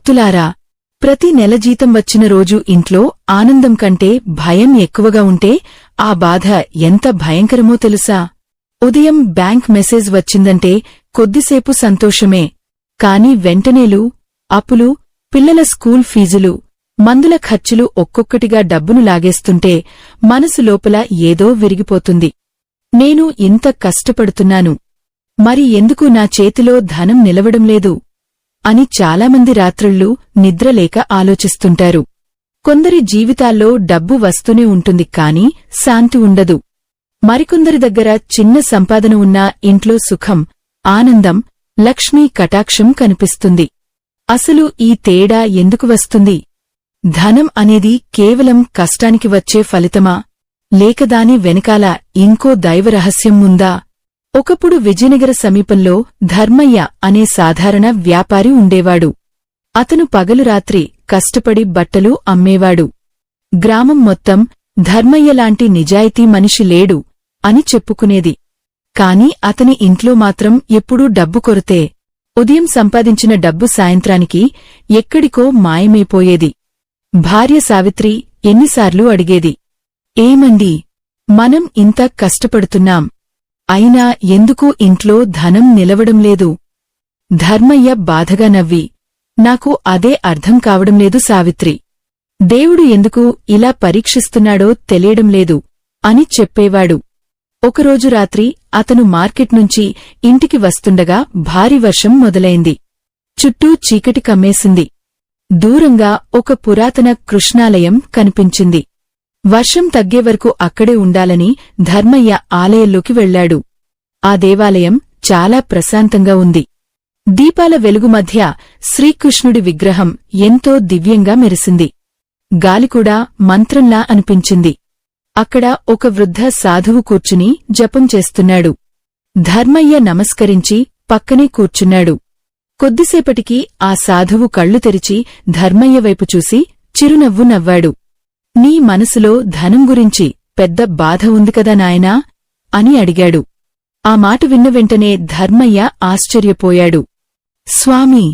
భక్తులారా, ప్రతి నెల జీతం వచ్చిన రోజు ఇంట్లో ఆనందం కంటే భయం ఎక్కువగా ఉంటే ఆ బాధ ఎంత భయంకరమో తెలుసా? ఉదయం బ్యాంక్ మెసేజ్ వచ్చిందంటే కొద్దిసేపు సంతోషమే, కాని వెంటనేలు, అప్పులు, పిల్లల స్కూల్ ఫీజులు, మందుల ఖర్చులు ఒక్కొక్కటిగా డబ్బును లాగేస్తుంటే మనసు లోపల ఏదో విరిగిపోతుంది. నేను ఇంత కష్టపడుతున్నాను, మరి ఎందుకు నా చేతిలో ధనం నిలవడంలేదు అని చాలామంది రాత్రుళ్ళు నిద్రలేక ఆలోచిస్తుంటారు. కొందరి జీవితాల్లో డబ్బు వస్తూనే ఉంటుంది కాని శాంతి ఉండదు. మరికొందరి దగ్గర చిన్న సంపాదన ఉన్నా ఇంట్లో సుఖం, ఆనందం, లక్ష్మీ కటాక్షం కనిపిస్తుంది. అసలు ఈ తేడా ఎందుకు వస్తుంది? ధనం అనేది కేవలం కష్టానికి వచ్చే ఫలితమా, లేక దాని వెనకాల ఇంకో దైవరహస్యం ఉందా? ఒకప్పుడు విజయనగర సమీపంలో ధర్మయ్య అనే సాధారణ వ్యాపారి ఉండేవాడు. అతను పగలు రాత్రి కష్టపడి బట్టలు అమ్మేవాడు. గ్రామం మొత్తం ధర్మయ్యలాంటి నిజాయితీ మనిషి లేడు అని చెప్పుకునేది. కాని అతని ఇంట్లో మాత్రం ఎప్పుడూ డబ్బు కొరతే. ఉదయం సంపాదించిన డబ్బు సాయంత్రానికి ఎక్కడికో మాయమైపోయేది. భార్య సావిత్రి ఎన్నిసార్లు అడిగేది, ఏమండీ, మనం ఇంత కష్టపడుతున్నాం, అయినా ఎందుకు ఇంట్లో ధనం నిలవడంలేదు? ధర్మయ్య బాధగా నవ్వి, నాకు అదే అర్థం కావడంలేదు సావిత్రి. దేవుడు ఎందుకు ఇలా పరీక్షిస్తున్నాడో తెలియడంలేదు అని చెప్పేవాడు. ఒకరోజు రాత్రి అతను మార్కెట్ నుంచి ఇంటికి వస్తుండగా భారీ వర్షం మొదలైంది. చుట్టూ చీకటి కమ్మేసింది. దూరంగా ఒక పురాతన కృష్ణాలయం కనిపించింది. వర్షం తగ్గేవరకు అక్కడే ఉండాలని ధర్మయ్య ఆలయంలోకి వెళ్లాడు. ఆ దేవాలయం చాలా ప్రశాంతంగా ఉంది. దీపాల వెలుగు మధ్య శ్రీకృష్ణుడి విగ్రహం ఎంతో దివ్యంగా మెరిసింది. గాలికూడా మంత్రంలా అనిపించింది. అక్కడ ఒక వృద్ధ సాధువు కూర్చుని జపం చేస్తున్నాడు. ధర్మయ్య నమస్కరించి పక్కనే కూర్చున్నాడు. కొద్దిసేపటికి ఆ సాధువు కళ్ళు తెరిచి ధర్మయ్య వైపు చూసి చిరునవ్వు నవ్వాడు. నీ మనసులో ధనం గురించి పెద్ద బాధ ఉంది కదా నాయనా అని అడిగాడు. ఆ మాట విన్న వెంటనే ధర్మయ్య ఆశ్చర్యపోయాడు. స్వామీ,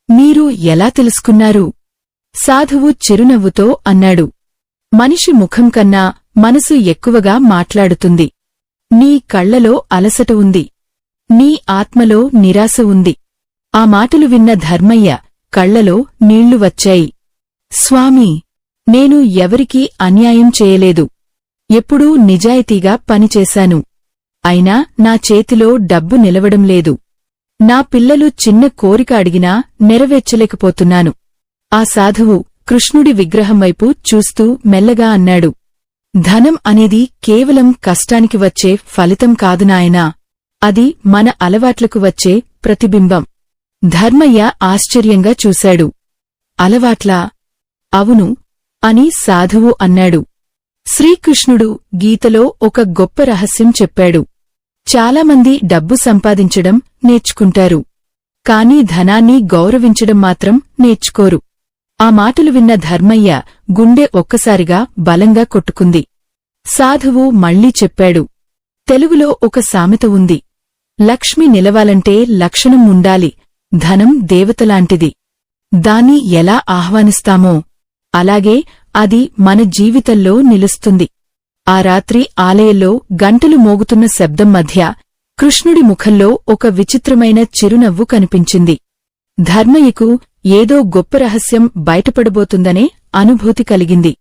మీరు ఎలా తెలుసుకున్నారు? సాధువు చిరునవ్వుతో అన్నాడు. మనిషి ముఖం కన్నా మనసు ఎక్కువగా మాట్లాడుతుంది. నీ కళ్లలో అలసట ఉంది, నీ ఆత్మలో నిరాశ ఉంది. ఆ మాటలు విన్న ధర్మయ్య కళ్లలో నీళ్లు వచ్చాయి. స్వామీ, నేను ఎవరికీ అన్యాయం చేయలేదు. ఎప్పుడూ నిజాయితీగా పనిచేశాను. అయినా నా చేతిలో డబ్బు నిలవడం లేదు. నా పిల్లలు చిన్న కోరిక అడిగినా నెరవేర్చలేకపోతున్నాను. ఆ సాధువు కృష్ణుడి విగ్రహం వైపు చూస్తూ మెల్లగా అన్నాడు. ధనం అనేది కేవలం కష్టానికి వచ్చే ఫలితం కాదు నాయనా, అది మన అలవాట్లకు వచ్చే ప్రతిబింబం. ధర్మయ్య ఆశ్చర్యంగా చూశాడు. అలవాట్లా? అవును అని సాధువు అన్నాడు. శ్రీకృష్ణుడు గీతలో ఒక గొప్ప రహస్యం చెప్పాడు. చాలామంది డబ్బు సంపాదించడం నేర్చుకుంటారు, కాని ధనాన్ని గౌరవించడం మాత్రం నేర్చుకోరు. ఆ మాటలు విన్న ధర్మయ్య గుండె ఒక్కసారిగా బలంగా కొట్టుకుంది. సాధువు మళ్లీ చెప్పాడు. తెలుగులో ఒక సామెత ఉంది, లక్ష్మి నిలవాలంటే లక్షణం ఉండాలి, ధనం దేవతలాంటిది. దాన్ని ఎలా ఆహ్వానిస్తామో అలాగే అది మన జీవితంలో నిలుస్తుంది. ఆ రాత్రి ఆలయంలో గంటలు మోగుతున్న శబ్దం మధ్య కృష్ణుడి ముఖంలో ఒక విచిత్రమైన చిరునవ్వు కనిపించింది. ధర్మయ్యకు ఏదో గొప్ప రహస్యం బయటపడబోతుందనే అనుభూతి కలిగింది.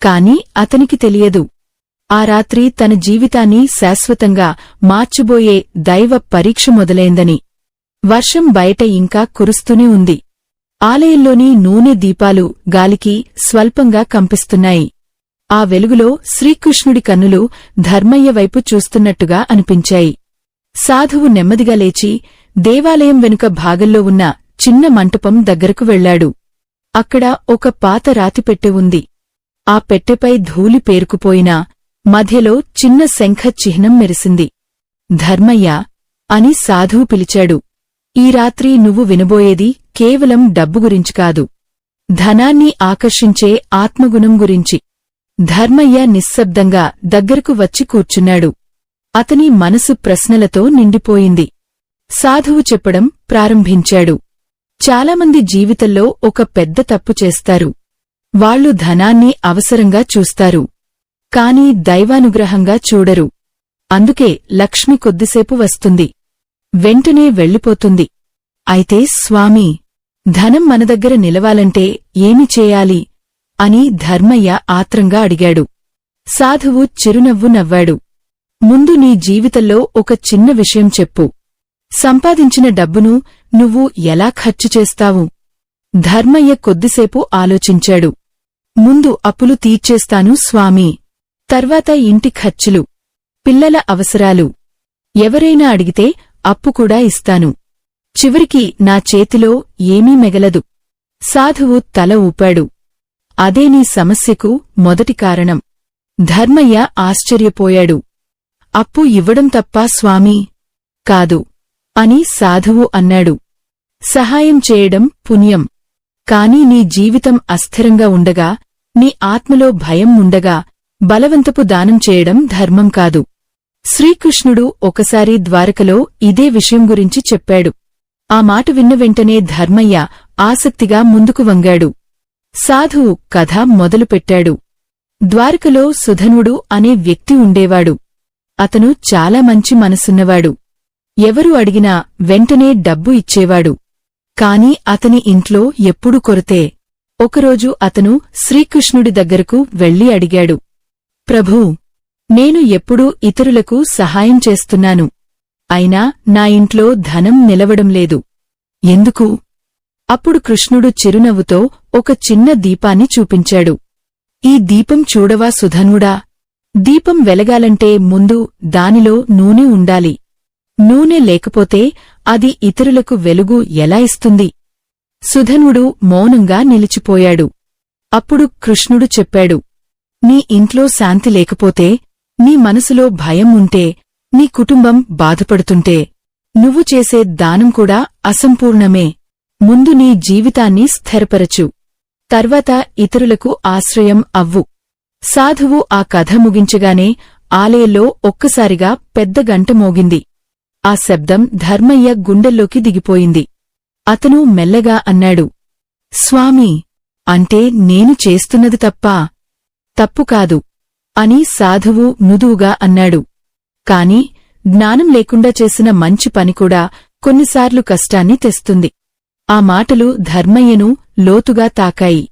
కాని అతనికి తెలియదు, ఆ రాత్రి తన జీవితాన్ని శాశ్వతంగా మార్చబోయే దైవ పరీక్ష మొదలైందని. వర్షం బయట ఇంకా కురుస్తూనే ఉంది. ఆలయంలోని నూనె దీపాలు గాలికి స్వల్పంగా కంపిస్తున్నాయి. ఆ వెలుగులో శ్రీకృష్ణుడి కన్నులు ధర్మయ్య వైపు చూస్తున్నట్టుగా అనిపించాయి. సాధువు నెమ్మదిగా లేచి దేవాలయం వెనుక భాగంలో ఉన్న చిన్న మంటపం దగ్గరకు వెళ్లాడు. అక్కడ ఒక పాత రాతిపెట్టె ఉంది. ఆ పెట్టెపై ధూళి పేరుకుపోయినా మధ్యలో చిన్న శంఖ చిహ్నం మెరిసింది. ధర్మయ్య అని సాధువు పిలిచాడు. ఈ రాత్రి నువ్వు వినబోయేది కేవలం డబ్బు గురించి కాదు, ధనాన్ని ఆకర్షించే ఆత్మగుణం గురించి. ధర్మయ్య నిశ్శబ్దంగా దగ్గరకు వచ్చి కూర్చున్నాడు. అతని మనసు ప్రశ్నలతో నిండిపోయింది. సాధువు చెప్పడం ప్రారంభించాడు. చాలామంది జీవితంలో ఒక పెద్ద తప్పు చేస్తారు. వాళ్ళు ధనాన్ని అవసరంగా చూస్తారు, కాని దైవానుగ్రహంగా చూడరు. అందుకే లక్ష్మి కొద్దిసేపు వస్తుంది, వెంటనే వెళ్ళిపోతుంది. అయితే స్వామీ, ధనం మన దగ్గర నిలవాలంటే ఏమి చేయాలి అని ధర్మయ్య ఆత్రంగా అడిగాడు. సాధువు చిరునవ్వు నవ్వాడు. ముందు నీ జీవితంలో ఒక చిన్న విషయం చెప్పు. సంపాదించిన డబ్బును నువ్వు ఎలా ఖర్చు చేస్తావు? ధర్మయ్య కొద్దిసేపు ఆలోచించాడు. ముందు అప్పులు తీర్చేస్తాను స్వామీ, తర్వాత ఇంటి ఖర్చులు, పిల్లల అవసరాలు, ఎవరైనా అడిగితే అప్పు కూడా ఇస్తాను. చివరికి నా చేతిలో ఏమీ మిగలదు. సాధువు తల ఊపాడు. అదే నీ సమస్యకు మొదటి కారణం. ధర్మయ్య ఆశ్చర్యపోయాడు. అప్పు ఇవ్వడం తప్పా స్వామీ? కాదు అని సాధువు అన్నాడు. సహాయం చేయడం పుణ్యం. కాని నీ జీవితం అస్థిరంగా ఉండగా, నీ ఆత్మలో భయం ఉండగా బలవంతపు దానం చేయడం ధర్మం కాదు. శ్రీకృష్ణుడు ఒకసారి ద్వారకలో ఇదే విషయం గురించి చెప్పాడు. ఆ మాట విన్న వెంటనే ధర్మయ్య ఆసక్తిగా ముందుకు వంగాడు. సాధువు కథ మొదలుపెట్టాడు. ద్వారకలో సుధనుడు అనే వ్యక్తి ఉండేవాడు. అతను చాలా మంచి మనసున్నవాడు. ఎవరు అడిగినా వెంటనే డబ్బు ఇచ్చేవాడు. కాని అతని ఇంట్లో ఎప్పుడూ కొరతే. ఒకరోజు అతను శ్రీకృష్ణుడి దగ్గరకు వెళ్లి అడిగాడు, ప్రభూ, నేను ఎప్పుడూ ఇతరులకు సహాయం చేస్తున్నాను. అయినా నా ఇంట్లో ధనం నిలవడం లేదు. ఎందుకు? అప్పుడు కృష్ణుడు చిరునవ్వుతో ఒక చిన్న దీపాన్ని చూపించాడు. ఈ దీపం చూడవా సుధనుడా? దీపం వెలగాలంటే ముందు దానిలో నూనె ఉండాలి. నూనె లేకపోతే అది ఇతరులకు వెలుగు ఎలా ఇస్తుంది? సుధనుడు మౌనంగా నిలిచిపోయాడు. అప్పుడు కృష్ణుడు చెప్పాడు, నీ ఇంట్లో శాంతి లేకపోతే, నీ మనసులో భయం ఉంటే, నీ కుటుంబం బాధపడుతుంటే, నువ్వు చేసే దానం కూడా అసంపూర్ణమే. ముందు నీ జీవితాన్ని స్థిరపరచు, తర్వాత ఇతరులకు ఆశ్రయం అవ్వు. సాధువు ఆ కథ ముగించగానే ఆలయంలో ఒక్కసారిగా పెద్ద గంట మోగింది. ఆ శబ్దం ధర్మయ్య గుండెల్లోకి దిగిపోయింది. అతను మెల్లగా అన్నాడు, స్వామీ, అంటే నేను చేస్తున్నది తప్పా? తప్పు కాదు అని సాధువు మృదువుగా అన్నాడు. కాని జ్ఞానం లేకుండా చేసిన మంచి పని కూడా కొన్నిసార్లు కష్టాన్ని తెస్తుంది. ఆ మాటలు ధర్మయ్యను లోతుగా తాకాయి.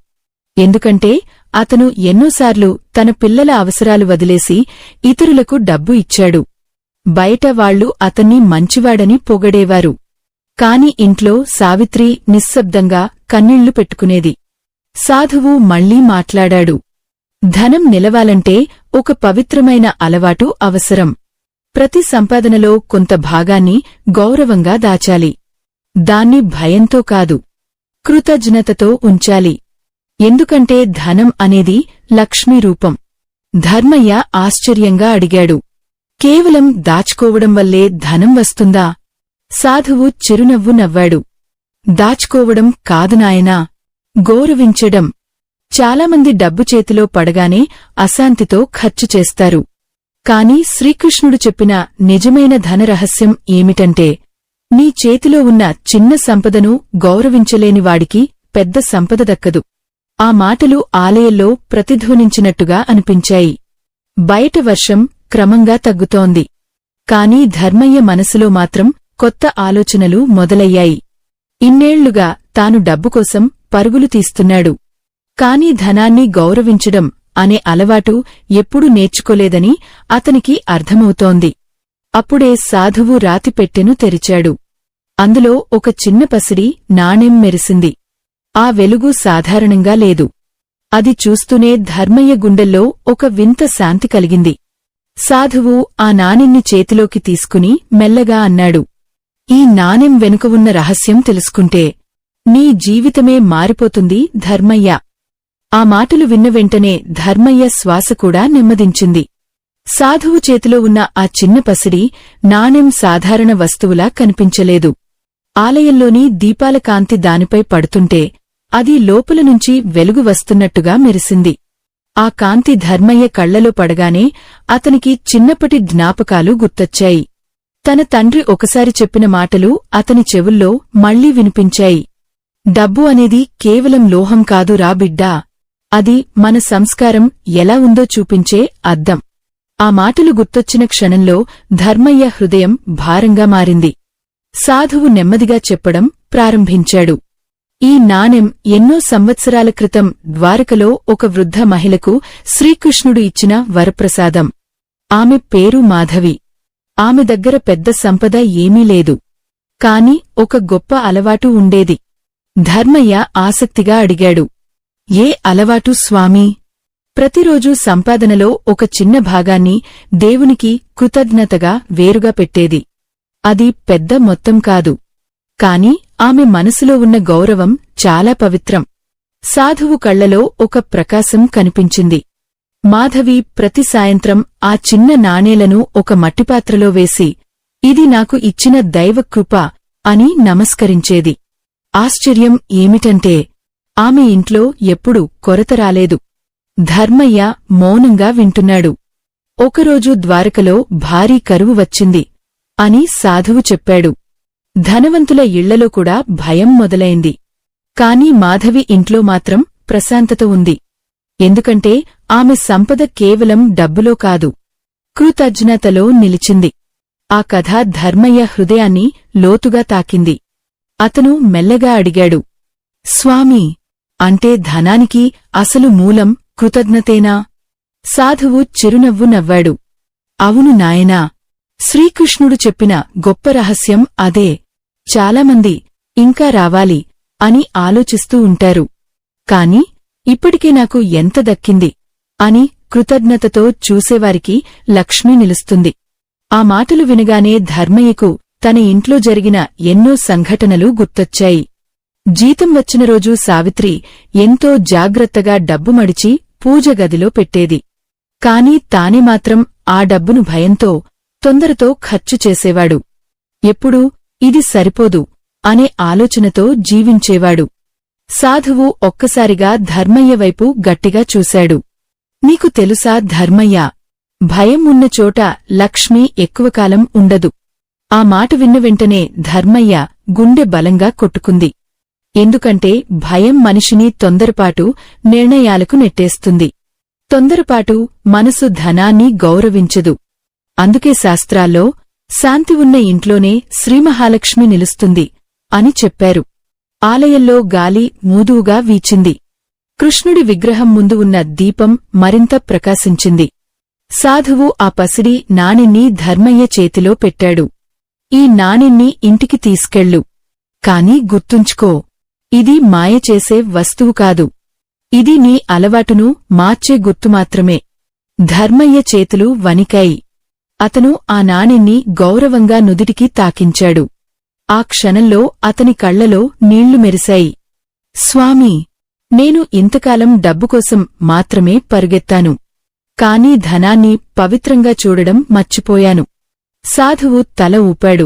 ఎందుకంటే అతను ఎన్నోసార్లు తన పిల్లల అవసరాలు వదిలేసి ఇతరులకు డబ్బు ఇచ్చాడు. బయట వాళ్లు అతన్ని మంచివాడని పొగడేవారు. కాని ఇంట్లో సావిత్రి నిశ్శబ్దంగా కన్నీళ్లు పెట్టుకునేది. సాధువు మళ్లీ మాట్లాడాడు, ధనం నిలవాలంటే ఒక పవిత్రమైన అలవాటు అవసరం. ప్రతి సంపాదనలో కొంత భాగాన్ని గౌరవంగా దాచాలి. దాన్ని భయంతో కాదు, కృతజ్ఞతతో ఉంచాలి. ఎందుకంటే ధనం అనేది లక్ష్మీ రూపం. ధర్మయ్య ఆశ్చర్యంగా అడిగాడు, కేవలం దాచుకోవడం వల్లే ధనం వస్తుందా? సాధువు చిరునవ్వు నవ్వాడు. దాచుకోవడం కాదు నాయనా, గౌరవించడం. చాలామంది డబ్బు చేతిలో పడగానే అశాంతితో ఖర్చు చేస్తారు. కాని శ్రీకృష్ణుడు చెప్పిన నిజమైన ధనరహస్యం ఏమిటంటే, నీ చేతిలో ఉన్న చిన్న సంపదను గౌరవించలేని వాడికి పెద్ద సంపద దక్కదు. ఆ మాటలు ఆలయంలో ప్రతిధ్వనించినట్టుగా అనిపించాయి. బయట వర్షం క్రమంగా తగ్గుతోంది. కాని ధర్మయ్య మనసులో మాత్రం కొత్త ఆలోచనలు మొదలయ్యాయి. ఇన్నేళ్లుగా తాను డబ్బుకోసం పరుగులు తీస్తున్నాడు. కాని ధనాన్ని గౌరవించడం అనే అలవాటు ఎప్పుడూ నేర్చుకోలేదని అతనికి అర్థమవుతోంది. అప్పుడే సాధువు రాతిపెట్టెను తెరిచాడు. అందులో ఒక చిన్న పసిడి నాణెం మెరిసింది. ఆ వెలుగు సాధారణంగా లేదు. అది చూస్తూనే ధర్మయ్య గుండెల్లో ఒక వింత శాంతి కలిగింది. సాధువు ఆ నాణెన్ని చేతిలోకి తీసుకుని మెల్లగా అన్నాడు, ఈ నాణెం వెనుక ఉన్న రహస్యం తెలుసుకుంటే నీ జీవితమే మారిపోతుంది ధర్మయ్య. ఆ మాటలు విన్న వెంటనే ధర్మయ్య శ్వాస కూడా నెమ్మదించింది. సాధువు చేతిలో ఉన్న ఆ చిన్న పసిడి నాణెం సాధారణ వస్తువులా కనిపించలేదు. ఆలయంలోని దీపాల కాంతి దానిపై పడుతుంటే అది లోపల నుంచి వెలుగు వస్తున్నట్టుగా మెరిసింది. ఆ కాంతి ధర్మయ్య కళ్లలో పడగానే అతనికి చిన్నప్పటి జ్ఞాపకాలు గుర్తొచ్చాయి. తన తండ్రి ఒకసారి చెప్పిన మాటలు అతని చెవుల్లో మళ్లీ వినిపించాయి. డబ్బు అనేది కేవలం లోహం కాదు రా బిడ్డా. అది మన సంస్కారం ఎలా ఉందో చూపించే అద్దం. ఆ మాటలు గుర్తొచ్చిన క్షణంలో ధర్మయ్య హృదయం భారంగా మారింది. సాధువు నెమ్మదిగా చెప్పడం ప్రారంభించాడు. ఈ నాణెం ఎన్నో సంవత్సరాల క్రితం ద్వారకలో ఒక వృద్ధ మహిళకు శ్రీకృష్ణుడు ఇచ్చిన వరప్రసాదం. ఆమె పేరు మాధవి. ఆమె దగ్గర పెద్ద సంపద ఏమీ లేదు. కాని ఒక గొప్ప అలవాటు ఉండేది. ధర్మయ్య ఆసక్తిగా అడిగాడు, ఏ అలవాటు స్వామీ? ప్రతిరోజూ సంపాదనలో ఒక చిన్న భాగాన్ని దేవునికి కృతజ్ఞతగా వేరుగా పెట్టేది. అది పెద్ద మొత్తం కాదు. కాని ఆమె మనసులో ఉన్న గౌరవం చాలా పవిత్రం. సాధువు కళ్లలో ఒక ప్రకాశం కనిపించింది. మాధవి ప్రతి సాయంత్రం ఆ చిన్న నాణేలను ఒక మట్టిపాత్రలో వేసి, ఇది నాకు ఇచ్చిన దైవకృప అని నమస్కరించేది. ఆశ్చర్యం ఏమిటంటే ఆమె ఇంట్లో ఎప్పుడూ కొరత రాలేదు. ధర్మయ్య మౌనంగా వింటున్నాడు. ఒకరోజు ద్వారకలో భారీ కరువు వచ్చింది అని సాధువు చెప్పాడు. ధనవంతుల ఇళ్లలో కూడా భయం మొదలైంది. కాని మాధవి ఇంట్లో మాత్రం ప్రశాంతత ఉంది. ఎందుకంటే ఆమె సంపద కేవలం డబ్బులో కాదు, కృతజ్ఞతలో నిలిచింది. ఆ కథ ధర్మయ్య హృదయాన్ని లోతుగా తాకింది. అతను మెల్లగా అడిగాడు, స్వామీ, అంటే ధనానికి అసలు మూలం కృతజ్ఞతేనా? సాధువు చిరునవ్వు నవ్వాడు. అవును నాయనా, శ్రీకృష్ణుడు చెప్పిన గొప్ప రహస్యం అదే. చాలామంది ఇంకా రావాలి అని ఆలోచిస్తూ ఉంటారు. కాని ఇప్పటికే నాకు ఎంత దక్కింది అని కృతజ్ఞతతో చూసేవారికి లక్ష్మి నిలుస్తుంది. ఆ మాటలు వినగానే ధర్మయ్యకు తన ఇంట్లో జరిగిన ఎన్నో సంఘటనలు గుర్తొచ్చాయి. జీతం వచ్చిన రోజు సావిత్రి ఎంతో జాగ్రత్తగా డబ్బు మడిచి పూజ గదిలో పెట్టేది. కాని తానే మాత్రం ఆ డబ్బును భయంతో, తొందరతో ఖర్చు చేసేవాడు. ఎప్పుడూ ఇది సరిపోదు అనే ఆలోచనతో జీవించేవాడు. సాధువు ఒక్కసారిగా ధర్మయ్య వైపు గట్టిగా చూశాడు. నీకు తెలుసా ధర్మయ్య, భయం ఉన్న చోట లక్ష్మి ఎక్కువకాలం ఉండదు. ఆ మాట విన్న వెంటనే ధర్మయ్య గుండె బలంగా కొట్టుకుంది. ఎందుకంటే భయం మనిషిని తొందరపాటు నిర్ణయాలకు నెట్టేస్తుంది. తొందరపాటు మనసు ధనాన్ని గౌరవించదు. అందుకే శాస్త్రాల్లో శాంతి ఉన్న ఇంట్లోనే శ్రీమహాలక్ష్మి నిలుస్తుంది అని చెప్పారు. ఆలయంలో గాలి మూదువుగా వీచింది. కృష్ణుడి విగ్రహం ముందు ఉన్న దీపం మరింత ప్రకాశించింది. సాధువు ఆ పసిడి నాణెన్ని ధర్మయ్య చేతిలో పెట్టాడు. ఈ నాణెన్ని ఇంటికి తీసుకెళ్ళు. కాని గుర్తుంచుకో, ఇది మాయచేసే వస్తువు కాదు. ఇది నీ అలవాటును మార్చే గుర్తు మాత్రమే. ధర్మయ్య చేతులు వణికాయి. అతను ఆ నాణెన్ని గౌరవంగా నుదిటికి తాకించాడు. ఆ క్షణంలో అతని కళ్లలో నీళ్లు మెరిశాయి. స్వామీ, నేను ఇంతకాలం డబ్బుకోసం మాత్రమే పరుగెత్తాను. కాని ధనాన్ని పవిత్రంగా చూడడం మర్చిపోయాను. సాధువు తల ఊపాడు.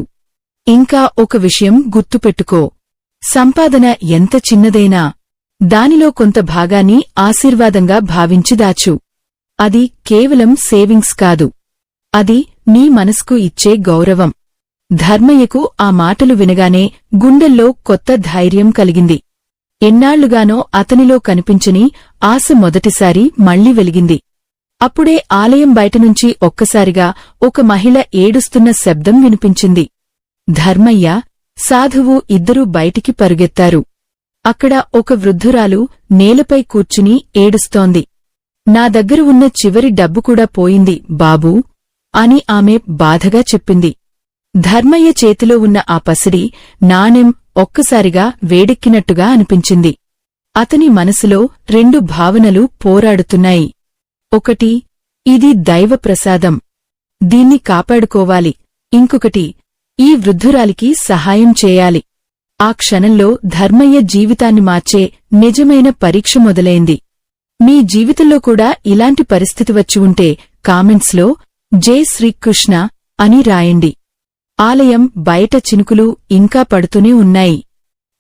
ఇంకా ఒక విషయం గుర్తుపెట్టుకో, సంపాదన ఎంత చిన్నదైనా దానిలో కొంత భాగాన్ని ఆశీర్వాదంగా భావించి దాచు. అది కేవలం సేవింగ్స్ కాదు, అది నీ మనస్కు ఇచ్చే గౌరవం. ధర్మయ్యకు ఆ మాటలు వినగానే గుండెల్లో కొత్త ధైర్యం కలిగింది. ఎన్నాళ్లుగానో అతనిలో కనిపించని ఆశ మొదటిసారి మళ్లీ వెలిగింది. అప్పుడే ఆలయం బయటనుంచి ఒక్కసారిగా ఒక మహిళ ఏడుస్తున్న శబ్దం వినిపించింది. ధర్మయ్య, సాధువు ఇద్దరూ బయటికి పరుగెత్తారు. అక్కడ ఒక వృద్ధురాలు నేలపై కూర్చుని ఏడుస్తోంది. నా దగ్గర ఉన్న చివరి డబ్బు కూడా పోయింది బాబూ అని ఆమె బాధగా చెప్పింది. ధర్మయ్య చేతిలో ఉన్న ఆ పసిడి నాణెం ఒక్కసారిగా వేడెక్కినట్టుగా అనిపించింది. అతని మనసులో రెండు భావనలు పోరాడుతున్నాయి. ఒకటి, ఇది దైవప్రసాదం, దీన్ని కాపాడుకోవాలి. ఇంకొకటి, ఈ వృద్ధురాలికి సహాయం చేయాలి. ఆ క్షణంలో ధర్మయ్య జీవితాన్ని మార్చే నిజమైన పరీక్ష మొదలైంది. మీ జీవితంలో కూడా ఇలాంటి పరిస్థితి వచ్చి ఉంటే కామెంట్స్లో జై శ్రీకృష్ణ అని రాయండి. ఆలయం బయట చినుకులు ఇంకా పడుతూనే ఉన్నాయి.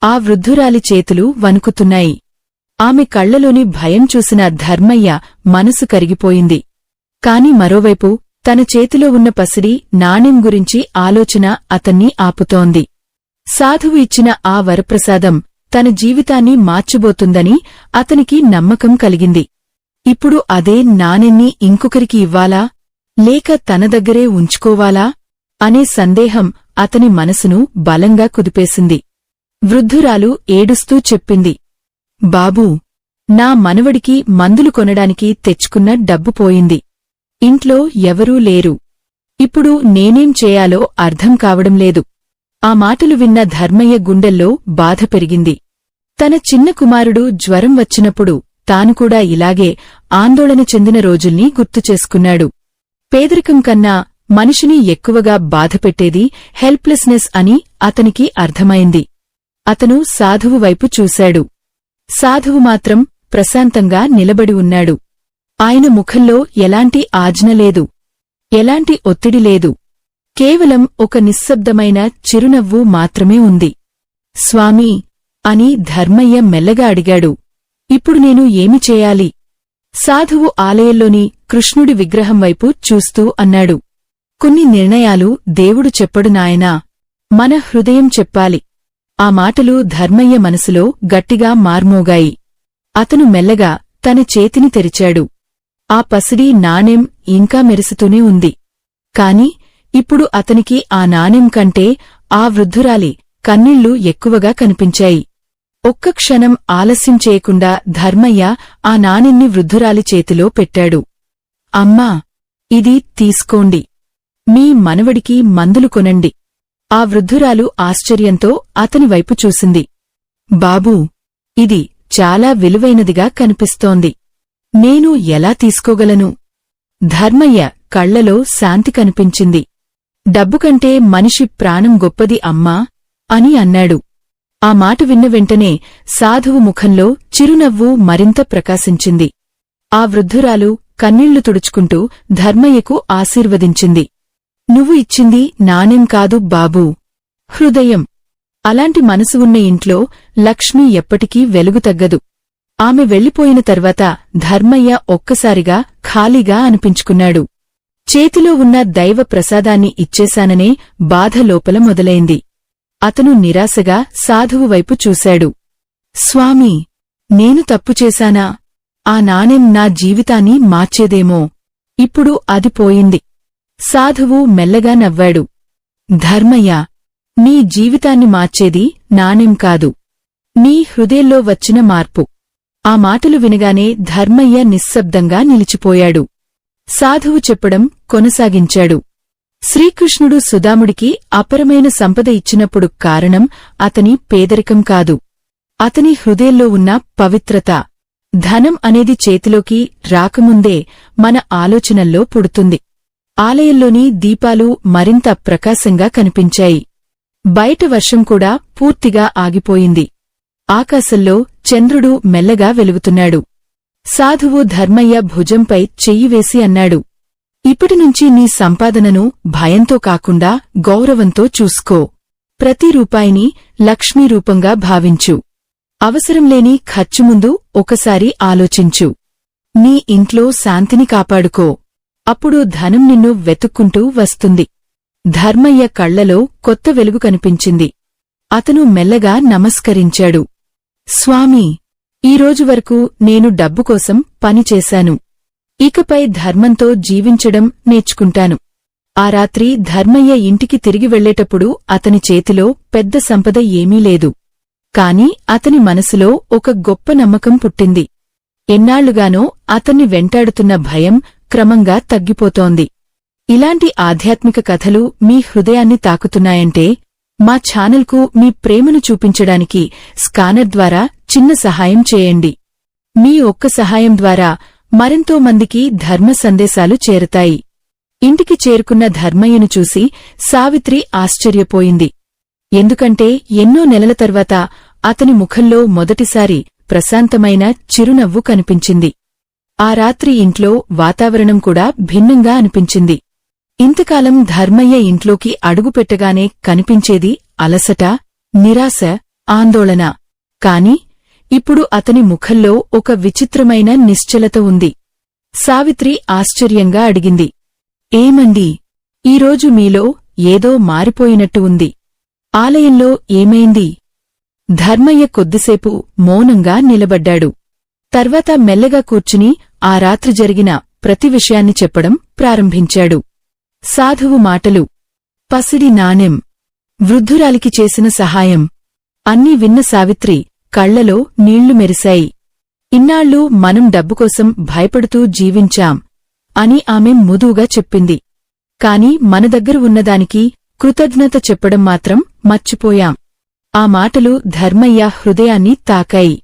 ఆ వృద్ధురాలి చేతులు వణుకుతున్నాయి. ఆమె కళ్లలోని భయం చూసిన ధర్మయ్య మనసు కరిగిపోయింది. కాని మరోవైపు తన చేతిలో ఉన్న పసిడి నాణెం గురించి ఆలోచన అతన్ని ఆపుతోంది. సాధువు ఇచ్చిన ఆ వరప్రసాదం తన జీవితాన్ని మార్చబోతుందని అతనికి నమ్మకం కలిగింది. ఇప్పుడు అదే నాణెన్ని ఇంకొకరికి ఇవ్వాలా లేక తన దగ్గరే ఉంచుకోవాలా అనే సందేహం అతని మనసును బలంగా కుదిపేసింది. వృద్ధురాలు ఏడుస్తూ చెప్పింది, బాబూ, నా మనవడికి మందులు కొనడానికి తెచ్చుకున్న డబ్బు పోయింది. ఇంట్లో ఎవరూ లేరు. ఇప్పుడు నేనేం చేయాలో అర్థం కావడం లేదు. ఆ మాటలు విన్న ధర్మయ్య గుండెల్లో బాధ పెరిగింది. తన చిన్న కుమారుడు జ్వరం వచ్చినప్పుడు తాను కూడా ఇలాగే ఆందోళన చెందిన రోజుల్ని గుర్తుచేసుకున్నాడు. పేదరికం కన్నా మనిషిని ఎక్కువగా బాధపెట్టేది హెల్ప్లెస్నెస్ అని అతనికి అర్థమైంది. అతను సాధువు వైపు చూశాడు. సాధువు మాత్రం ప్రశాంతంగా నిలబడి ఉన్నాడు. ఆయన ముఖంలో ఎలాంటి ఆజ్ఞ లేదు, ఎలాంటి ఒత్తిడి లేదు. కేవలం ఒక నిశ్శబ్దమైన చిరునవ్వు మాత్రమే ఉంది. స్వామీ అని ధర్మయ్య మెల్లగా అడిగాడు, ఇప్పుడు నేను ఏమి చేయాలి? సాధువు ఆలయంలోని కృష్ణుడి విగ్రహం వైపు చూస్తూ అన్నాడు, కొన్ని నిర్ణయాలు దేవుడు చెప్పడు నాయనా, మన హృదయం చెప్పాలి. ఆ మాటలు ధర్మయ్య మనసులో గట్టిగా మార్మోగాయి. అతను మెల్లగా తన చేతిని తెరిచాడు. ఆ పసిడి నాణెం ఇంకా మెరుసుతూనే ఉంది. కాని ఇప్పుడు అతనికి ఆ నాణెం కంటే ఆ వృద్ధురాలి కన్నీళ్లు ఎక్కువగా కనిపించాయి. ఒక్క క్షణం ఆలస్యం చేయకుండా ధర్మయ్య ఆ నాణెన్ని వృద్ధురాలి చేతిలో పెట్టాడు. అమ్మా, ఇది తీసుకోండి. మీ మనవడికి మందులు కొనండి. ఆ వృద్ధురాలు ఆశ్చర్యంతో అతని వైపు చూసింది. బాబూ, ఇది చాలా విలువైనదిగా కనిపిస్తోంది. నేను ఎలా తీసుకోగలను? ధర్మయ్య కళ్లలో శాంతి కనిపించింది. డబ్బుకంటే మనిషి ప్రాణం గొప్పది అమ్మా అని అన్నాడు. ఆ మాట విన్న వెంటనే సాధువు ముఖంలో చిరునవ్వు మరింత ప్రకాశించింది. ఆ వృద్ధురాలు కన్నీళ్లు తుడుచుకుంటూ ధర్మయ్యకు ఆశీర్వదించింది. నువ్వు ఇచ్చింది నాణెం కాదు బాబూ, హృదయం. అలాంటి మనసు ఉన్న ఇంట్లో లక్ష్మి ఎప్పటికీ వెలుగు తగ్గదు. ఆమె వెళ్లిపోయిన తర్వాత ధర్మయ్య ఒక్కసారిగా ఖాళీగా అనిపించుకున్నాడు. చేతిలో ఉన్న దైవ ప్రసాదాన్ని ఇచ్చేశాననే బాధ లోపల మొదలైంది. అతను నిరాశగా సాధువు వైపు చూశాడు. స్వామీ, నేను తప్పు చేశానా? ఆ నాణెం నా జీవితాన్ని మార్చేదేమో. ఇప్పుడు అది పోయింది. సాధువు మెల్లగా నవ్వాడు. ధర్మయ్య, నీ జీవితాన్ని మార్చేది నాణెం కాదు, నీ హృదయంలో వచ్చిన మార్పు. ఆ మాటలు వినగానే ధర్మయ్య నిశ్శబ్దంగా నిలిచిపోయాడు. సాధువు చెప్పడం కొనసాగించాడు. శ్రీకృష్ణుడు సుదాముడికి అపరమైన సంపద ఇచ్చినప్పుడు కారణం అతని పేదరికం కాదు, అతని హృదయంలో ఉన్న పవిత్రత. ధనం అనేది చేతిలోకి రాకముందే మన ఆలోచనల్లో పుడుతుంది. ఆలయంలోని దీపాలు మరింత ప్రకాశంగా కనిపించాయి. బయట వర్షం కూడా పూర్తిగా ఆగిపోయింది. ఆకాశంలో చంద్రుడు మెల్లగా వెలుగుతున్నాడు. సాధువు ధర్మయ్య భుజంపై చెయ్యివేసి అన్నాడు, ఇప్పటినుంచి నీ సంపాదనను భయంతో కాకుండా గౌరవంతో చూసుకో. ప్రతి రూపాయిని లక్ష్మీ రూపంగా భావించు. అవసరంలేని ఖర్చు ముందు ఒకసారి ఆలోచించు. నీ ఇంట్లో శాంతిని కాపాడుకో. అప్పుడు ధనం నిన్ను వెతుక్కుంటూ వస్తుంది. ధర్మయ్య కళ్లలో కొత్త వెలుగు కనిపించింది. అతను మెల్లగా నమస్కరించాడు. స్వామీ, ఈరోజు వరకు నేను డబ్బు కోసం పనిచేశాను. ఇకపై ధర్మంతో జీవించడం నేర్చుకుంటాను. ఆ రాత్రి ధర్మయ్య ఇంటికి తిరిగి వెళ్లేటప్పుడు అతని చేతిలో పెద్ద సంపద ఏమీ లేదు. కాని అతని మనసులో ఒక గొప్ప నమ్మకం పుట్టింది. ఎన్నాళ్లుగానో అతన్ని వెంటాడుతున్న భయం క్రమంగా తగ్గిపోతోంది. ఇలాంటి ఆధ్యాత్మిక కథలు మీ హృదయాన్ని తాకుతున్నాయంటే మా ఛానల్కు మీ ప్రేమను చూపించడానికి స్కానర్ ద్వారా చిన్న సహాయం చేయండి. మీ ఒక్క సహాయం ద్వారా మరెంతో మందికి ధర్మ సందేశాలు చేరతాయి. ఇంటికి చేరుకున్న ధర్మయ్యను చూసి సావిత్రి ఆశ్చర్యపోయింది. ఎందుకంటే ఎన్నో నెలల తర్వాత అతని ముఖంలో మొదటిసారి ప్రశాంతమైన చిరునవ్వు కనిపించింది. ఆ రాత్రి ఇంట్లో వాతావరణం కూడా భిన్నంగా అనిపించింది. ఇంతకాలం ధర్మయ్య ఇంట్లోకి అడుగుపెట్టగానే కనిపించేది అలసట, నిరాశ, ఆందోళన. కాని ఇప్పుడు అతని ముఖంలో ఒక విచిత్రమైన నిశ్చలత ఉంది. సావిత్రి ఆశ్చర్యంగా అడిగింది, ఏమండీ, ఈరోజు మీలో ఏదో మారిపోయినట్టు ఉంది. ఆలయంలో ఏమైంది? ధర్మయ్య కొద్దిసేపు మౌనంగా నిలబడ్డాడు. తర్వాత మెల్లగా కూర్చుని ఆ రాత్రి జరిగిన ప్రతి విషయాన్ని చెప్పడం ప్రారంభించాడు. సాధువు మాటలు, పసిడి నాణెం, వృద్ధురాలికి చేసిన సహాయం అన్నీ విన్న సావిత్రి కళ్లలో నీళ్లు మెరిశాయి. ఇన్నాళ్లూ మనం డబ్బుకోసం భయపడుతూ జీవించాం అని ఆమె మృదువుగా చెప్పింది. కాని మన దగ్గర ఉన్నదానికి కృతజ్ఞత చెప్పడం మాత్రం మర్చిపోయాం. ఆ మాటలు ధర్మయ్య హృదయాన్ని తాకాయి.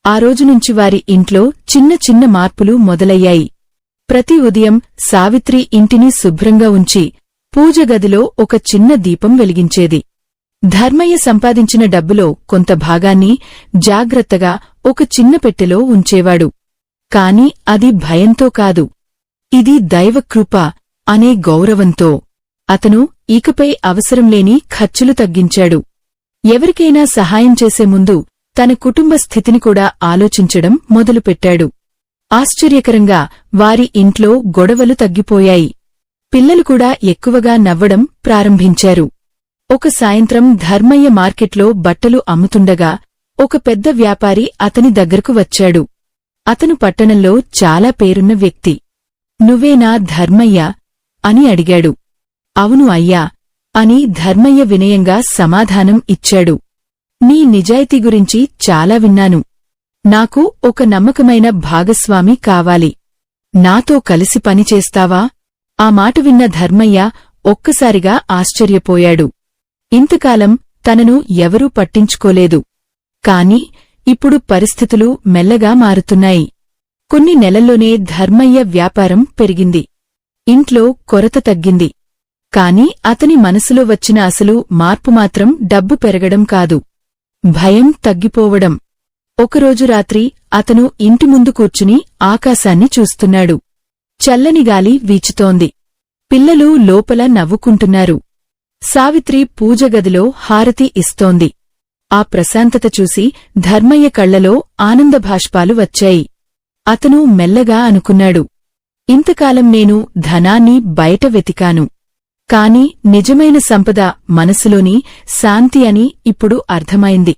ఆ రోజునుంచి వారి ఇంట్లో చిన్న చిన్న మార్పులు మొదలయ్యాయి. ప్రతి ఉదయం సావిత్రి ఇంటిని శుభ్రంగా ఉంచి పూజగదిలో ఒక చిన్న దీపం వెలిగించేది. ధర్మయ్య సంపాదించిన డబ్బులో కొంత భాగాన్ని జాగ్రత్తగా ఒక చిన్న పెట్టెలో ఉంచేవాడు. కాని అది భయంతో కాదు, ఇది దైవకృప అనే గౌరవంతో. అతను ఇకపై అవసరంలేని ఖర్చులు తగ్గించాడు. ఎవరికైనా సహాయం చేసే ముందు తన కుటుంబ స్థితిని కూడా ఆలోచించడం మొదలుపెట్టాడు. ఆశ్చర్యకరంగా వారి ఇంట్లో గొడవలు తగ్గిపోయాయి. పిల్లలు కూడా ఎక్కువగా నవ్వడం ప్రారంభించారు. ఒక సాయంత్రం ధర్మయ్య మార్కెట్లో బట్టలు అమ్ముతుండగా ఒక పెద్ద వ్యాపారి అతని దగ్గరకు వచ్చాడు. అతను పట్టణంలో చాలా పేరున్న వ్యక్తి. నువ్వేనా ధర్మయ్య అని అడిగాడు. అవును అయ్యా అని ధర్మయ్య వినయంగా సమాధానం ఇచ్చాడు. నీ నిజాయితీ గురించి చాలా విన్నాను. నాకు ఒక నమ్మకమైన భాగస్వామి కావాలి. నాతో కలిసి పనిచేస్తావా? ఆ మాట విన్న ధర్మయ్య ఒక్కసారిగా ఆశ్చర్యపోయాడు. ఇంతకాలం తనను ఎవరూ పట్టించుకోలేదు. కాని ఇప్పుడు పరిస్థితులు మెల్లగా మారుతున్నాయి. కొన్ని నెలల్లోనే ధర్మయ్య వ్యాపారం పెరిగింది. ఇంట్లో కొరత తగ్గింది. కాని అతని మనసులో వచ్చిన అసలు మార్పు మాత్రం డబ్బు పెరగడం కాదు, భయం తగ్గిపోవడం. ఒకరోజు రాత్రి అతను ఇంటి ముందు కూర్చుని ఆకాశాన్ని చూస్తున్నాడు. చల్లని గాలి వీచుతోంది. పిల్లలు లోపల నవ్వుకుంటున్నారు. సావిత్రి పూజగదిలో హారతి ఇస్తోంది. ఆ ప్రశాంతత చూసి ధర్మయ్య కళ్లలో ఆనందభాష్పాలు వచ్చాయి. అతను మెల్లగా అనుకున్నాడు, ఇంతకాలం నేను ధనాన్ని బయట వెతికాను. కాని నిజమైన సంపద మనసులోని శాంతి అని ఇప్పుడు అర్థమైంది.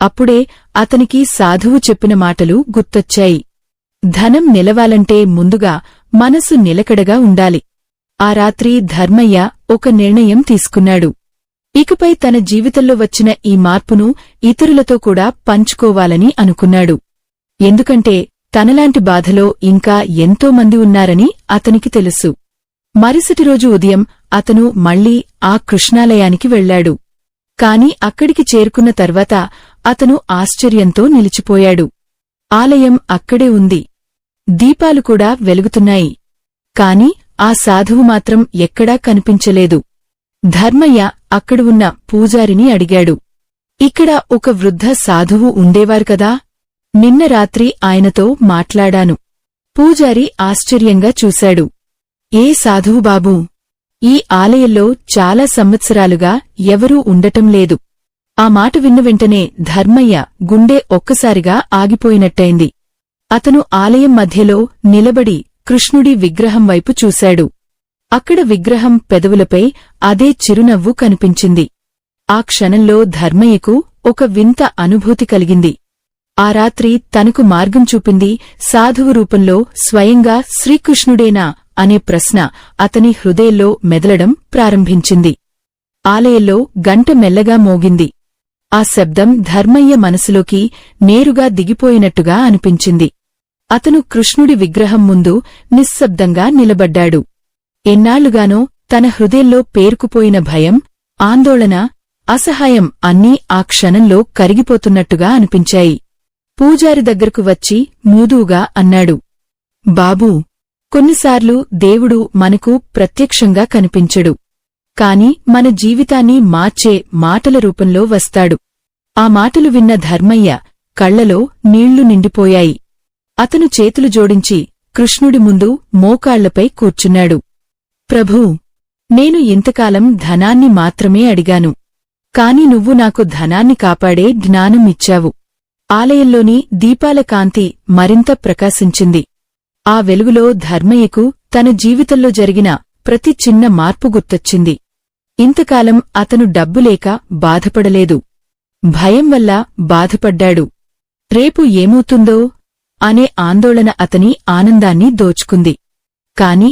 అప్పుడే అతనికి సాధువు చెప్పిన మాటలు గుర్తొచ్చాయి. ధనం నిలవాలంటే ముందుగా మనసు నిలకడగా ఉండాలి. ఆ రాత్రి ధర్మయ్య ఒక నిర్ణయం తీసుకున్నాడు. ఇకపై తన జీవితంలో వచ్చిన ఈ మార్పును ఇతరులతో కూడా పంచుకోవాలని అనుకున్నాడు. ఎందుకంటే తనలాంటి బాధలో ఇంకా ఎంతోమంది ఉన్నారని అతనికి తెలుసు. మరుసటి రోజు ఉదయం అతను మళ్లీ ఆ కృష్ణాలయానికి వెళ్లాడు. కాని అక్కడికి చేరుకున్న తర్వాత అతను ఆశ్చర్యంతో నిలిచిపోయాడు. ఆలయం అక్కడే ఉంది. దీపాలు కూడా వెలుగుతున్నాయి. కాని ఆ సాధువు మాత్రం ఎక్కడా కనిపించలేదు. ధర్మయ్య అక్కడ ఉన్న పూజారిని అడిగాడు. ఇక్కడ ఒక వృద్ధ సాధువు ఉండేవారు కదా? నిన్న రాత్రి ఆయనతో మాట్లాడాను. పూజారి ఆశ్చర్యంగా చూశాడు. ఏ సాధువు బాబూ? ఈ ఆలయంలో చాలా సంవత్సరాలుగా ఎవరూ ఉండటం లేదు. ఆ మాట విన్న వెంటనే ధర్మయ్య గుండె ఒక్కసారిగా ఆగిపోయినట్టయింది. అతను ఆలయం మధ్యలో నిలబడి కృష్ణుడి విగ్రహం వైపు చూశాడు. అక్కడ విగ్రహం పెదవులపై అదే చిరునవ్వు కనిపించింది. ఆ క్షణంలో ధర్మయ్యకు ఒక వింత అనుభూతి కలిగింది. ఆ రాత్రి తనకు మార్గం చూపింది సాధువు రూపంలో స్వయంగా శ్రీకృష్ణుడేనా అనే ప్రశ్న అతని హృదయంలో మెదలడం ప్రారంభించింది. ఆలయంలో గంట మెల్లగా మోగింది. ఆ శబ్దం ధర్మయ్య మనసులోకి నేరుగా దిగిపోయినట్టుగా అనిపించింది. అతను కృష్ణుడి విగ్రహం ముందు నిశ్శబ్దంగా నిలబడ్డాడు. ఎన్నాళ్లుగానో తన హృదయంలో పేరుకుపోయిన భయం, ఆందోళన, అసహాయం అన్నీ ఆ క్షణంలో కరిగిపోతున్నట్టుగా అనిపించాయి. పూజారి దగ్గరకు వచ్చి మృదువుగా అన్నాడు, బాబూ, కొన్నిసార్లు దేవుడు మనకు ప్రత్యక్షంగా కనిపించడు. కాని మన జీవితాన్ని మార్చే మాటల రూపంలో వస్తాడు. ఆ మాటలు విన్న ధర్మయ్య కళ్లలో నీళ్లు నిండిపోయాయి. అతను చేతులు జోడించి కృష్ణుడి ముందు మోకాళ్లపై కూర్చున్నాడు. ప్రభూ, నేను ఇంతకాలం ధనాన్ని మాత్రమే అడిగాను. కాని నువ్వు నాకు ధనాన్ని కాపాడే జ్ఞానం ఇచ్చావు. ఆలయంలోని దీపాల కాంతి మరింత ప్రకాశించింది. ఆ వెలుగులో ధర్మయ్యకు తన జీవితంలో జరిగిన ప్రతి చిన్న మార్పు గుర్తొచ్చింది. ఇంతకాలం అతను డబ్బులేక బాధపడలేదు. భయం వల్ల బాధపడ్డాడు. రేపు ఏమవుతుందో అనే ఆందోళన అతని ఆనందాన్ని దోచుకుంది. కాని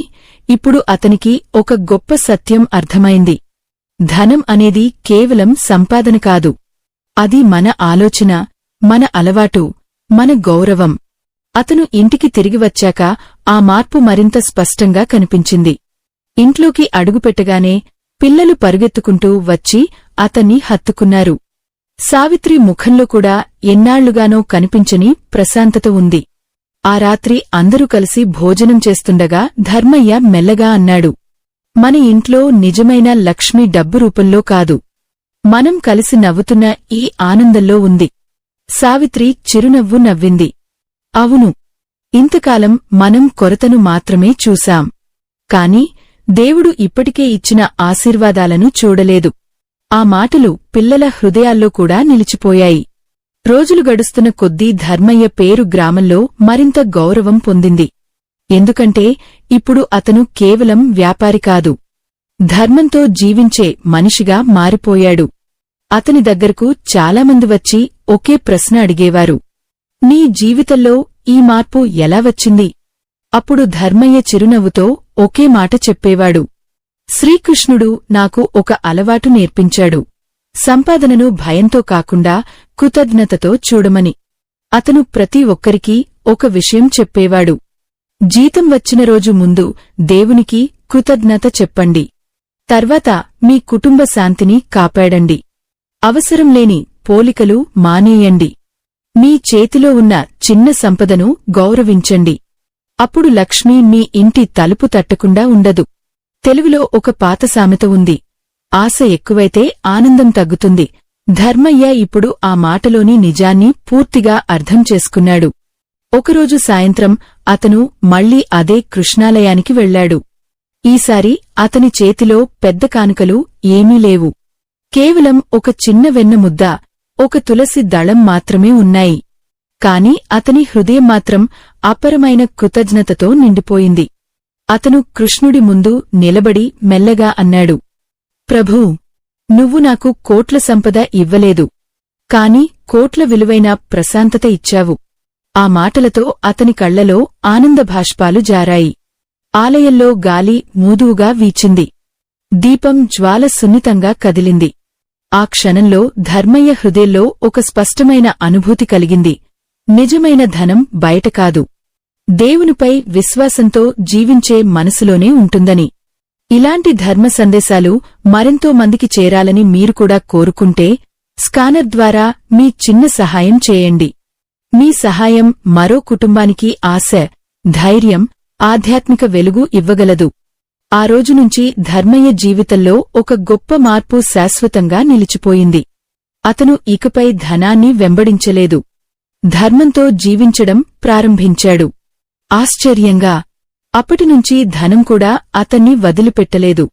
ఇప్పుడు అతనికి ఒక గొప్ప సత్యం అర్థమైంది. ధనం అనేది కేవలం సంపాదన కాదు. అది మన ఆలోచన, మన అలవాటు, మన గౌరవం. అతను ఇంటికి తిరిగి వచ్చాక ఆ మార్పు మరింత స్పష్టంగా కనిపించింది. ఇంట్లోకి అడుగుపెట్టగానే పిల్లలు పరుగెత్తుకుంటూ వచ్చి అతన్ని హత్తుకున్నారు. సావిత్రి ముఖంలో కూడా ఎన్నాళ్లుగానో కనిపించని ప్రశాంతత ఉంది. ఆ రాత్రి అందరూ కలిసి భోజనం చేస్తుండగా ధర్మయ్య మెల్లగా అన్నాడు, మన ఇంట్లో నిజమైన లక్ష్మి డబ్బు రూపంలో కాదు, మనం కలిసి నవ్వుతున్న ఈ ఆనందంలో ఉంది. సావిత్రి చిరునవ్వు నవ్వింది. అవును, ఇంతకాలం మనం కొరతను మాత్రమే చూశాం. కాని దేవుడు ఇప్పటికే ఇచ్చిన ఆశీర్వాదాలను చూడలేదు. ఆ మాటలు పిల్లల హృదయాల్లో కూడా నిలిచిపోయాయి. రోజులు గడుస్తున్న కొద్దీ ధర్మయ్య పేరు గ్రామంలో మరింత గౌరవం పొందింది. ఎందుకంటే ఇప్పుడు అతను కేవలం వ్యాపారి కాదు, ధర్మంతో జీవించే మనిషిగా మారిపోయాడు. అతని దగ్గరకు చాలామంది వచ్చి ఒకే ప్రశ్న అడిగేవారు, నీ జీవితంలో ఈ మార్పు ఎలా వచ్చింది? అప్పుడు ధర్మయ్య చిరునవ్వుతో ఒకే మాట చెప్పేవాడు, శ్రీకృష్ణుడు నాకు ఒక అలవాటు నేర్పించాడు, సంపాదనను భయంతో కాకుండా కృతజ్ఞతతో చూడమని. అతను ప్రతి ఒక్కరికీ ఒక విషయం చెప్పేవాడు, జీతం వచ్చిన రోజు ముందు దేవునికి కృతజ్ఞత చెప్పండి, తర్వాత మీ కుటుంబ శాంతిని కాపాడండి, అవసరం లేని పోలికలు మానేయండి, మీ చేతిలో ఉన్న చిన్న సంపదను గౌరవించండి. అప్పుడు లక్ష్మి మీ ఇంటి తలుపు తట్టకుండా ఉండదు. తెలుగులో ఒక పాత సామెత ఉంది, ఆశ ఎక్కువైతే ఆనందం తగ్గుతుంది. ధర్మయ్య ఇప్పుడు ఆ మాటలోని నిజాన్ని పూర్తిగా అర్థం చేసుకున్నాడు. ఒకరోజు సాయంత్రం అతను మళ్లీ అదే కృష్ణాలయానికి వెళ్లాడు. ఈసారి అతని చేతిలో పెద్ద కానుకలు ఏమీ లేవు. కేవలం ఒక చిన్న వెన్న ముద్ద, ఒక తులసి దళం మాత్రమే ఉన్నాయి. కాని అతని హృదయం మాత్రం అపరమైన కృతజ్ఞతతో నిండిపోయింది. అతను కృష్ణుడి ముందు నిలబడి మెల్లగా అన్నాడు, ప్రభూ, నువ్వు నాకు కోట్ల సంపద ఇవ్వలేదు, కాని కోట్ల విలువైన ప్రశాంతత ఇచ్చావు. ఆ మాటలతో అతని కళ్లలో ఆనందభాష్పాలు జారాయి. ఆలయంలో గాలి మూదువుగా వీచింది. దీపం జ్వాల సున్నితంగా కదిలింది. ఆ క్షణంలో ధర్మయ్య హృదయంలో ఒక స్పష్టమైన అనుభూతి కలిగింది, నిజమైన ధనం బయట కాదు, దేవునిపై విశ్వాసంతో జీవించే మనసులోనే ఉంటుందని. ఇలాంటి ధర్మ సందేశాలు మరెంతో మందికి చేరాలని మీరు కూడా కోరుకుంటే స్కానర్ ద్వారా మీ చిన్న సహాయం చేయండి. మీ సహాయం మరో కుటుంబానికి ఆశ, ధైర్యం, ఆధ్యాత్మిక వెలుగు ఇవ్వగలదు. ఆ రోజునుంచి ధర్మయ్య జీవితంలో ఒక గొప్ప మార్పు శాశ్వతంగా నిలిచిపోయింది. అతను ఇకపై ధనాన్ని వెంబడించలేదు, ధర్మంతో జీవించడం ప్రారంభించాడు. ఆశ్చర్యంగా అప్పటినుంచి ధనం కూడా అతన్ని వదిలిపెట్టలేదు.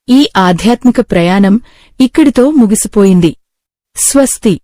ఈ ఆధ్యాత్మిక ప్రయాణం ఇక్కడితో ముగిసిపోయింది. స్వస్తి.